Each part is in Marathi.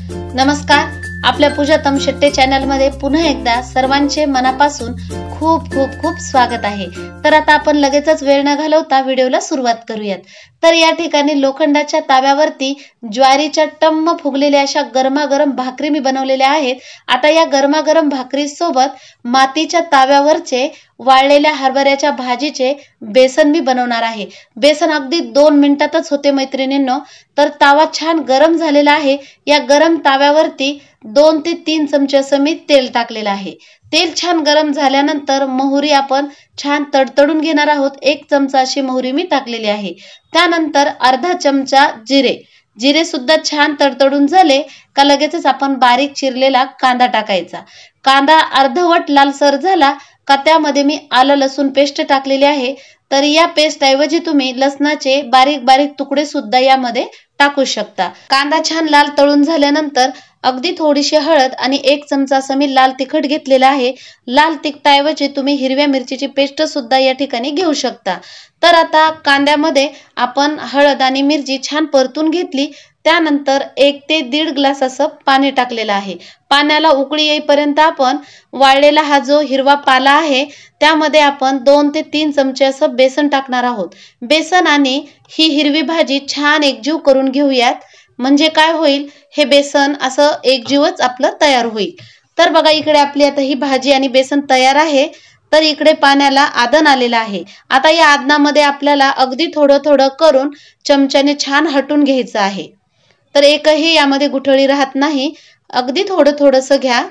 नमस्कार, आपल्या पूजा तमशेट्टे चॅनल मध्ये पुन्हा एकदा सर्वांचे मनापासून खूप खूप खूप स्वागत आहे। तर आता आपण लगेचच वेळ न घालवता व्हिडिओला सुरुवात करूयात। तर या ठिकाणी लोखंडाच्या ताव्यावरती ज्वारीच्या टम्म फुगलेल्या अशा गरमागरम भाकरी मी बनवलेल्या आहेत। आता या गरमागरम भाकरी सोबत मातीच्या ताव्यावरचे वाळलेल्या हरभऱ्याच्या भाजीचे बेसन मी बनवणार आहे। बेसन अगदी 2 मिनिटातच होते मैत्रिणींनो। तर तावा छान गरम झालेला आहे। या गरम ताव्यावरती 2 ते 3 चमचे असं मी तेल टाकलेलं आहे। तेल छान गरम झाल्यानंतर मोहरी आपण छान तडतडून घेणार आहोत। 1 चमचा अशी मोहरी मी टाकलेली आहे। त्यानंतर अर्धा चमचा जिरे सुद्धा छान तडतडून झाले का लगेचच आपण बारीक चिरलेला कांदा टाकायचा। कांदा अर्धवट लालसर झाला का त्यामध्ये मी आलं लसूण पेस्ट टाकलेली आहे। तर या पेस्ट ऐवजी तुम्ही लसणाचे बारीक बारीक तुकडे सुद्धा यामध्ये टाकू शकता। कांदा छान लाल तळून झाल्यानंतर अगदी थोडीशी हळद आणि 1 चमचा असं मी लाल तिखट घेतलेला आहे। लाल तिखटाऐवजी तुम्ही हिरव्या मिरचीची पेस्ट सुद्धा या ठिकाणी घेऊ शकता। तर आता कांद्यामध्ये आपण हळद आणि मिरची छान परतून घेतली। त्यानंतर 1 ते 1.5 ग्लास असं पाणी टाकलेलं आहे। पाण्याला उकळी येईपर्यंत आपण वाळलेला हा जो हिरवा पाला आहे त्यामध्ये आपण 2 ते 3 चमचे असं बेसन टाकणार आहोत। बेसन आणि ही हिरवी भाजी छान एकजीव करून घेऊयात। म्हणजे काय होईल, हे बेसन असं एकजीवच आपलं तयार होईल। तर बघा इकडे आपली आता ही भाजी आणि बेसन तयार आहे। तर इकडे पाण्याला आदन आलेला आहे। आता या आदनामध्ये आपल्याला अगदी थोडं थोडं करून चमच्याने छान हटून घ्यायचं आहे। तर एकही यामध्ये गुठळी राहत नाही, अगदी थोडं थोडंसं घ्या।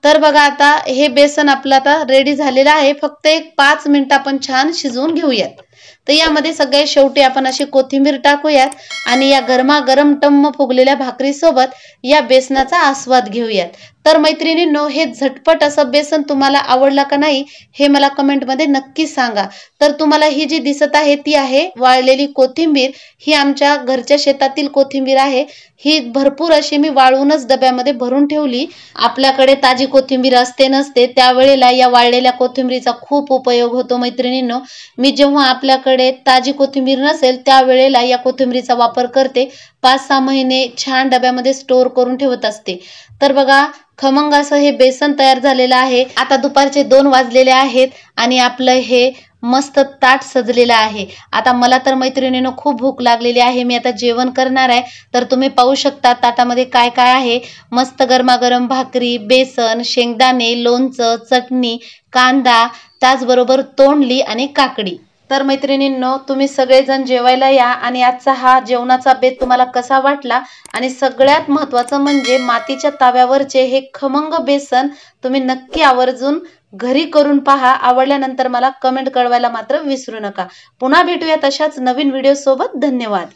तर बघा आता हे बेसन आपलं आता रेडी झालेलं आहे। फक्त 5 मिनिट आपण छान शिजवून घेऊयात। तर यामध्ये सगळ्यात शेवटी आपण अशी कोथिंबीर टाकूयात आणि या गरमागरम टम्म फुगलेल्या भाकरी सोबत या बेसनाचा आस्वाद घेऊयात। तर मैत्रिणींनो, हे झटपट असं बेसन तुम्हाला आवडला का नाही हे मला कमेंट मध्ये नक्की सांगा। तर तुम्हाला ही जी दिसत आहे ती आहे वाळलेली कोथिंबीर। ही आमच्या घरच्या शेतातील कोथिंबीर आहे। ही भरपूर अशी मी वाळवूनच डब्यामध्ये भरून ठेवली। आपल्याकडे ताजी कोथिंबीर असते नसते त्यावेळेला या वाळलेल्या कोथिंबीरीचा खूप उपयोग होतो मैत्रिणींनो। मी जेव्हा आपल्याकडे ताजी कोथिंबीर नसेल त्यावेळेला या कोथिंबीरीचा वापर करते। 5-6 महिने छान डब्यामध्ये स्टोर करून ठेवत असते। तर बघा खमंग असं हे बेसन तयार झालेलं आहे। आता दुपारचे 2 वाजलेले आहेत आणि आपलं हे मस्त ताट सजलेलं आहे। आता मला तर मैत्रिणींनो खूप भूक लागलेली आहे। मी आता जेवण करणार आहे। तर तुम्ही पाहू शकता ताटामध्ये काय काय आहे। मस्त गरमागरम भाकरी, बेसन, शेंगदाणे, लोणचं, चटणी, कांदा, त्याचबरोबर तोंडली आणि काकडी। तर मैत्रिणींनो, तुम्ही सगळेजण जेवायला या आणि आजचा हा जेवणाचा बेत तुम्हाला कसा वाटला आणि सगळ्यात महत्त्वाचं म्हणजे मातीच्या ताव्यावरचे हे खमंग बेसन तुम्ही नक्की आवर्जून घरी करून पहा। आवडल्यानंतर मला कमेंट कळवायला मात्र विसरू नका। पुन्हा भेटूया तशाच नवीन व्हिडिओ सोबत। धन्यवाद।